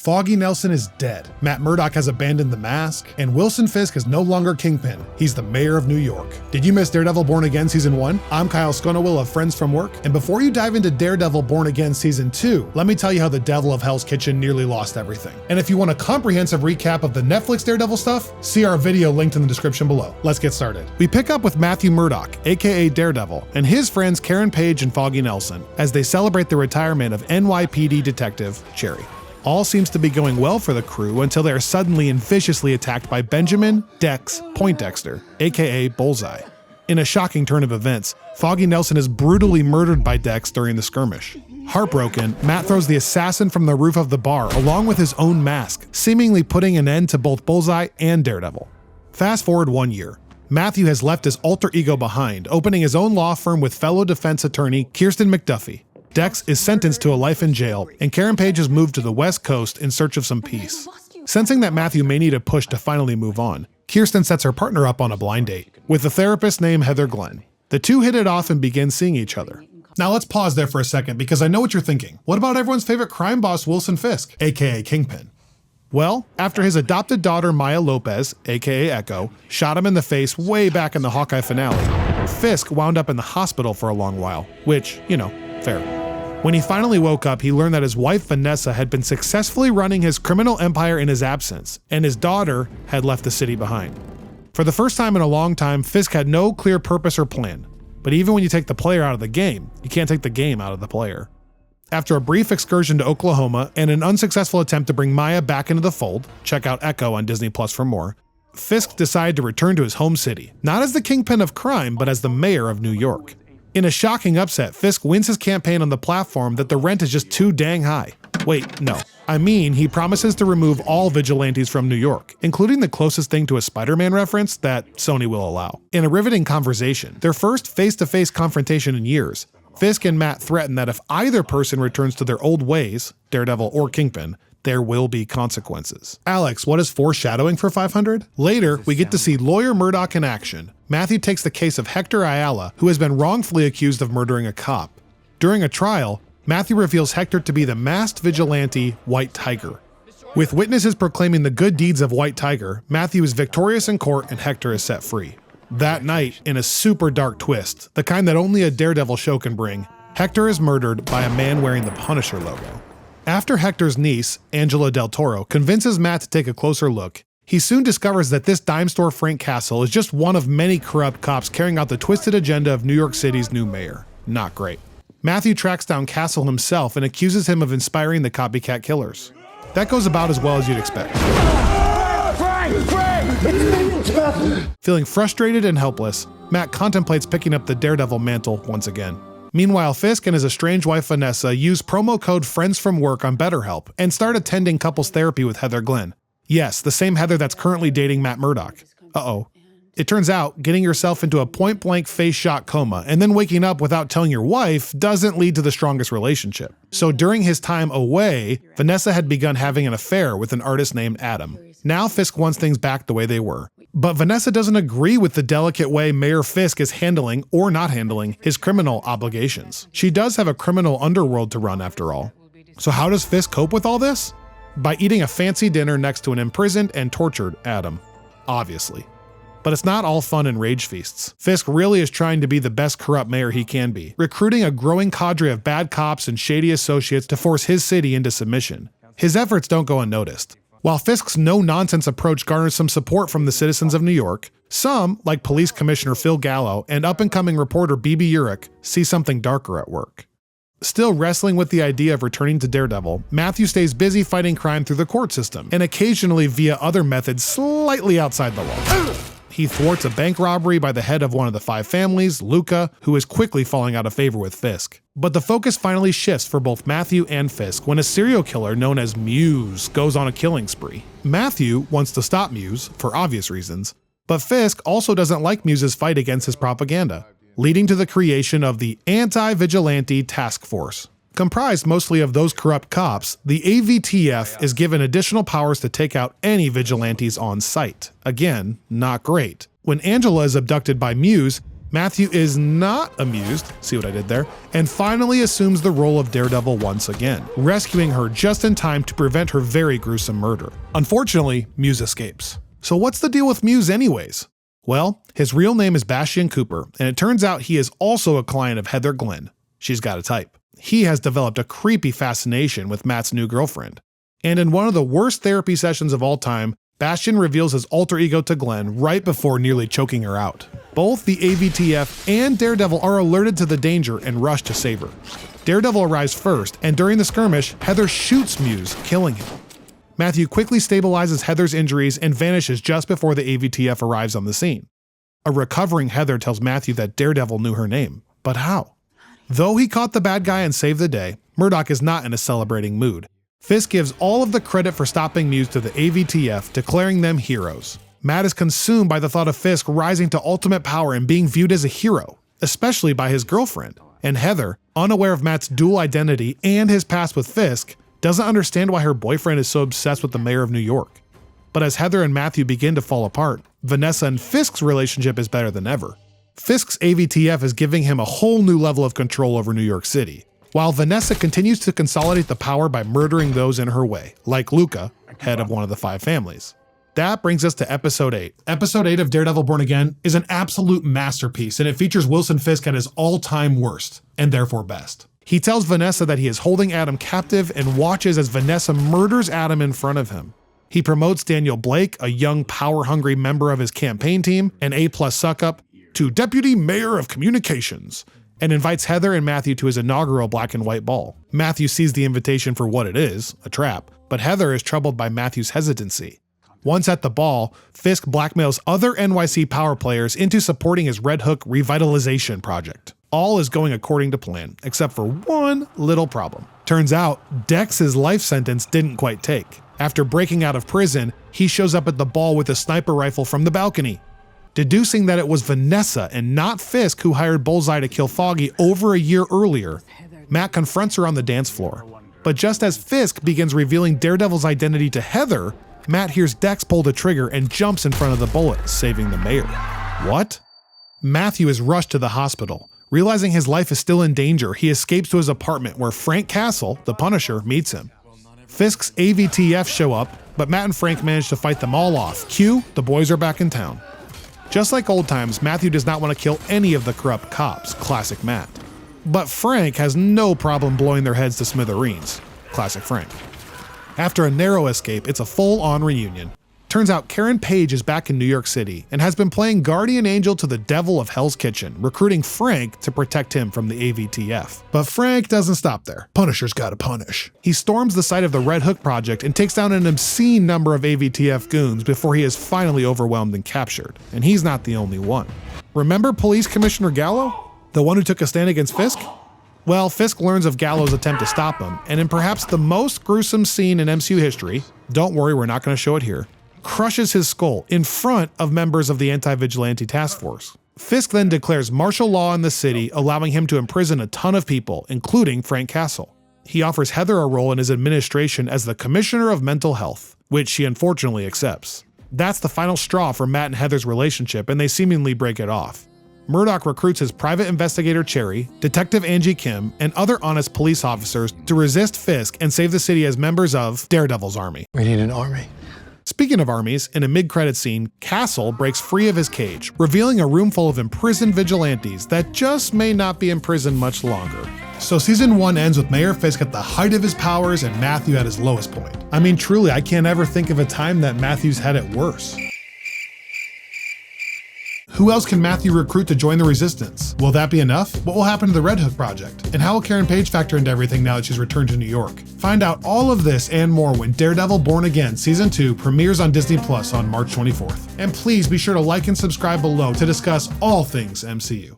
Foggy Nelson is dead, Matt Murdock has abandoned the mask, and Wilson Fisk is no longer Kingpin. He's the mayor of New York. Did you miss Daredevil Born Again Season 1? I'm Kyle Sconowill of Friends from Work, and before you dive into Daredevil Born Again Season 2, let me tell you how the devil of Hell's Kitchen nearly lost everything. And if you want a comprehensive recap of the Netflix Daredevil stuff, see our video linked in the description below. Let's get started. We pick up with Matthew Murdock, aka Daredevil, and his friends Karen Page and Foggy Nelson, as they celebrate the retirement of NYPD detective Cherry. All seems to be going well for the crew until they are suddenly and viciously attacked by Benjamin Dex Poindexter, aka Bullseye. In a shocking turn of events, Foggy Nelson is brutally murdered by Dex during the skirmish. Heartbroken, Matt throws the assassin from the roof of the bar along with his own mask, seemingly putting an end to both Bullseye and Daredevil. Fast forward 1 year. Matthew has left his alter ego behind, opening his own law firm with fellow defense attorney Kirsten McDuffie. Dex is sentenced to a life in jail, and Karen Page has moved to the West Coast in search of some peace. Sensing that Matthew may need a push to finally move on, Kirsten sets her partner up on a blind date with a therapist named Heather Glenn. The two hit it off and begin seeing each other. Now let's pause there for a second because I know what you're thinking. What about everyone's favorite crime boss, Wilson Fisk, aka Kingpin? Well, after his adopted daughter Maya Lopez, aka Echo, shot him in the face way back in the Hawkeye finale, Fisk wound up in the hospital for a long while, which, fair. When he finally woke up, he learned that his wife Vanessa had been successfully running his criminal empire in his absence, and his daughter had left the city behind. For the first time in a long time, Fisk had no clear purpose or plan. But even when you take the player out of the game, you can't take the game out of the player. After a brief excursion to Oklahoma and an unsuccessful attempt to bring Maya back into the fold, check out Echo on Disney Plus for more, Fisk decided to return to his home city, not as the kingpin of crime, but as the mayor of New York. In a shocking upset, Fisk wins his campaign on the platform that the rent is just too dang high. Wait, no. I mean, he promises to remove all vigilantes from New York, including the closest thing to a Spider-Man reference that Sony will allow. In a riveting conversation, their first face-to-face confrontation in years, Fisk and Matt threaten that if either person returns to their old ways, Daredevil or Kingpin, there will be consequences. Alex, what is foreshadowing for 500? Later, we get to see Lawyer Murdock in action. Matthew takes the case of Hector Ayala, who has been wrongfully accused of murdering a cop. During a trial, Matthew reveals Hector to be the masked vigilante White Tiger. With witnesses proclaiming the good deeds of White Tiger, Matthew is victorious in court and Hector is set free. That night, in a super dark twist, the kind that only a Daredevil show can bring, Hector is murdered by a man wearing the Punisher logo. After Hector's niece, Angela Del Toro, convinces Matt to take a closer look, he soon discovers that this dime store Frank Castle is just one of many corrupt cops carrying out the twisted agenda of New York City's new mayor. Not great. Matthew tracks down Castle himself and accuses him of inspiring the copycat killers. That goes about as well as you'd expect. Feeling frustrated and helpless, Matt contemplates picking up the Daredevil mantle once again. Meanwhile, Fisk and his estranged wife Vanessa use promo code Friends from Work on BetterHelp and start attending couples therapy with Heather Glenn. Yes, the same Heather that's currently dating Matt Murdock. Uh-oh. It turns out, getting yourself into a point-blank face-shot coma and then waking up without telling your wife doesn't lead to the strongest relationship. So during his time away, Vanessa had begun having an affair with an artist named Adam. Now Fisk wants things back the way they were. But Vanessa doesn't agree with the delicate way Mayor Fisk is handling, or not handling, his criminal obligations. She does have a criminal underworld to run after all. So how does Fisk cope with all this? By eating a fancy dinner next to an imprisoned and tortured Adam. Obviously. But it's not all fun and rage feasts. Fisk really is trying to be the best corrupt mayor he can be, recruiting a growing cadre of bad cops and shady associates to force his city into submission. His efforts don't go unnoticed. While Fisk's no-nonsense approach garners some support from the citizens of New York, some, like Police Commissioner Phil Gallo and up-and-coming reporter B.B. Urich, see something darker at work. Still wrestling with the idea of returning to Daredevil, Matthew stays busy fighting crime through the court system, and occasionally via other methods slightly outside the law. He thwarts a bank robbery by the head of one of the five families, Luca, who is quickly falling out of favor with Fisk. But the focus finally shifts for both Matthew and Fisk when a serial killer known as Muse goes on a killing spree. Matthew wants to stop Muse, for obvious reasons, but Fisk also doesn't like Muse's fight against his propaganda, leading to the creation of the Anti-Vigilante Task Force. Comprised mostly of those corrupt cops, the AVTF is given additional powers to take out any vigilantes on sight. Again, not great. When Angela is abducted by Muse, Matthew is not amused, see what I did there, and finally assumes the role of Daredevil once again, rescuing her just in time to prevent her very gruesome murder. Unfortunately, Muse escapes. So what's the deal with Muse anyways? Well, his real name is Bastian Cooper, and it turns out he is also a client of Heather Glenn. She's got a type. He has developed a creepy fascination with Matt's new girlfriend. And in one of the worst therapy sessions of all time, Bastian reveals his alter ego to Glenn right before nearly choking her out. Both the AVTF and Daredevil are alerted to the danger and rush to save her. Daredevil arrives first, and during the skirmish, Heather shoots Muse, killing him. Matthew quickly stabilizes Heather's injuries and vanishes just before the AVTF arrives on the scene. A recovering Heather tells Matthew that Daredevil knew her name, but how? Though he caught the bad guy and saved the day, Murdock is not in a celebrating mood. Fisk gives all of the credit for stopping Muse to the AVTF, declaring them heroes. Matt is consumed by the thought of Fisk rising to ultimate power and being viewed as a hero, especially by his girlfriend. And Heather, unaware of Matt's dual identity and his past with Fisk, doesn't understand why her boyfriend is so obsessed with the mayor of New York. But as Heather and Matthew begin to fall apart, Vanessa and Fisk's relationship is better than ever. Fisk's AVTF is giving him a whole new level of control over New York City, while Vanessa continues to consolidate the power by murdering those in her way, like Luca, head of one of the 5 families. That brings us to Episode 8. Episode 8 of Daredevil Born Again is an absolute masterpiece, and it features Wilson Fisk at his all-time worst, and therefore best. He tells Vanessa that he is holding Adam captive and watches as Vanessa murders Adam in front of him. He promotes Daniel Blake, a young, power-hungry member of his campaign team, an A+ suck-up, to Deputy Mayor of Communications, and invites Heather and Matthew to his inaugural black and white ball. Matthew sees the invitation for what it is, a trap, but Heather is troubled by Matthew's hesitancy. Once at the ball, Fisk blackmails other NYC power players into supporting his Red Hook revitalization project. All is going according to plan, except for one little problem. Turns out, Dex's life sentence didn't quite take. After breaking out of prison, he shows up at the ball with a sniper rifle from the balcony. Deducing that it was Vanessa and not Fisk who hired Bullseye to kill Foggy over a year earlier, Matt confronts her on the dance floor. But just as Fisk begins revealing Daredevil's identity to Heather, Matt hears Dex pull the trigger and jumps in front of the bullet, saving the mayor. What? Matthew is rushed to the hospital. Realizing his life is still in danger, he escapes to his apartment where Frank Castle, the Punisher, meets him. Fisk's AVTF show up, but Matt and Frank manage to fight them all off. Cue, the boys are back in town. Just like old times, Matthew does not want to kill any of the corrupt cops, classic Matt. But Frank has no problem blowing their heads to smithereens, classic Frank. After a narrow escape, it's a full-on reunion. Turns out Karen Page is back in New York City and has been playing guardian angel to the devil of Hell's Kitchen, recruiting Frank to protect him from the AVTF. But Frank doesn't stop there. Punisher's gotta punish. He storms the site of the Red Hook project and takes down an obscene number of AVTF goons before he is finally overwhelmed and captured. And he's not the only one. Remember Police Commissioner Gallo? The one who took a stand against Fisk? Well, Fisk learns of Gallo's attempt to stop him, and in perhaps the most gruesome scene in MCU history, don't worry, we're not going to show it here, crushes his skull in front of members of the Anti-Vigilante Task Force. Fisk then declares martial law in the city, allowing him to imprison a ton of people, including Frank Castle. He offers Heather a role in his administration as the Commissioner of Mental Health, which she unfortunately accepts. That's the final straw for Matt and Heather's relationship, and they seemingly break it off. Murdock recruits his private investigator Cherry, Detective Angie Kim, and other honest police officers to resist Fisk and save the city as members of Daredevil's army. We need an army. Speaking of armies, in a mid-credit scene, Castle breaks free of his cage, revealing a room full of imprisoned vigilantes that just may not be imprisoned much longer. So season 1 ends with Mayor Fisk at the height of his powers and Matthew at his lowest point. I mean, truly, I can't ever think of a time that Matthew's had it worse. Who else can Matthew recruit to join the resistance? Will that be enough? What will happen to the Red Hook project? And how will Karen Page factor into everything now that she's returned to New York? Find out all of this and more when Daredevil Born Again Season 2 premieres on Disney Plus on March 24th. And please be sure to like and subscribe below to discuss all things MCU.